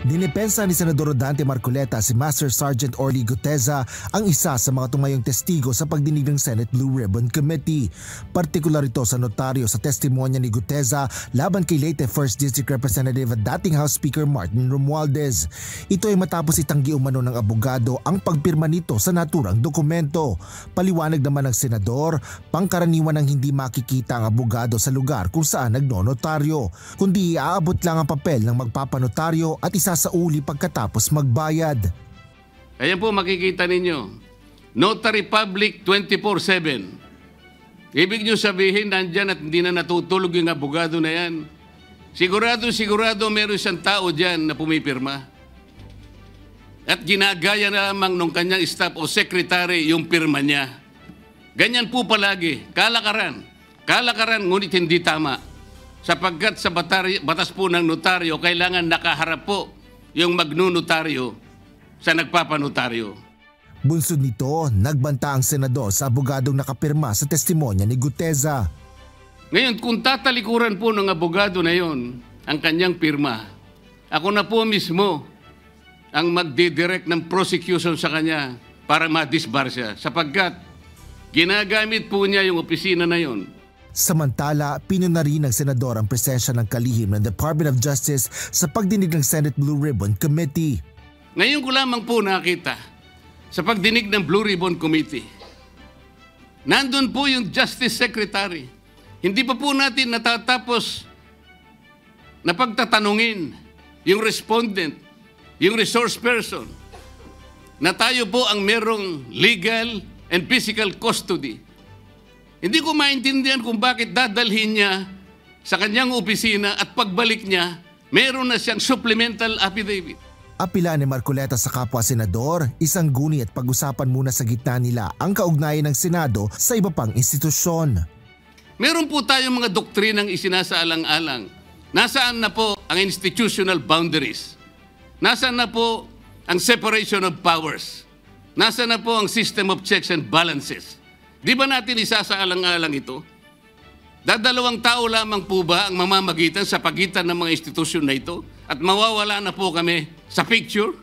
Dinipensa ni Senador Dante Marcoleta si Master Sergeant Orly Guteza, ang isa sa mga tumayong testigo sa pagdinig ng Senate Blue Ribbon Committee. Partikular ito sa notaryo sa testimonya ni Guteza laban kay Leyte 1st District Representative at dating House Speaker Martin Romualdez. Ito ay matapos itanggi umano ng abogado ang pagpirma nito sa naturang dokumento. Paliwanag naman ng senador, pangkaraniwan ang hindi makikita ang abogado sa lugar kung saan nagnonotaryo, kundi iaabot lang ang papel ng magpapanotaryo at isa sa uli pagkatapos magbayad. Ayan po makikita ninyo, Notary Public 24/7. Ibig nyo sabihin nandyan at hindi na natutulog yung abogado na yan. Sigurado meron isang tao dyan na pumipirma. At ginagaya na lamang nung kanyang staff o secretary yung pirma niya. Ganyan po palagi, kalakaran. Kalakaran ngunit hindi tama. Sapagkat sa batas po ng notaryo, kailangan nakaharap po yung magnunotaryo sa nagpapanotaryo. Bunsod nito, nagbanta ang senador sa abogadong nakapirma sa testimonya ni Guteza. Ngayon, kung tatalikuran po ng abogado na yon ang kanyang pirma, ako na po mismo ang magdidirect ng prosecution sa kanya para ma-disbar siya sapagkat ginagamit po niya yung opisina na yon. Samantala, pinuna rin ng senador ang presensya ng kalihim ng Department of Justice sa pagdinig ng Senate Blue Ribbon Committee. Ngayon ko lamang po nakita sa pagdinig ng Blue Ribbon Committee. Nandun po yung Justice Secretary. Hindi pa po natin natatapos na pagtatanungin yung respondent, yung resource person, na tayo po ang merong legal and physical custody. Hindi ko maintindihan kung bakit dadalhin niya sa kanyang opisina at pagbalik niya, meron na siyang supplemental affidavit. Apila ni Marcoleta sa kapwa senador, isang guni at pag-usapan muna sa gitna nila ang kaugnayan ng Senado sa iba pang institusyon. Meron po tayong mga doktrinang isinasaalang-alang. Nasaan na po ang institutional boundaries? Nasaan na po ang separation of powers? Nasaan na po ang system of checks and balances? Di ba natin isasaalang-alang ito? Dadalawang tao lamang po ba ang mamamagitan sa pagitan ng mga institusyon na ito? At mawawala na po kami sa picture?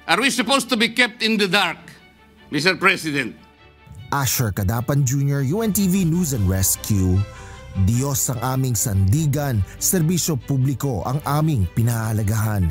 Are we supposed to be kept in the dark, Mr. President? Asher Cadapan Jr., UNTV News and Rescue. Diyos ang aming sandigan, serbisyo publiko ang aming pinahalagahan.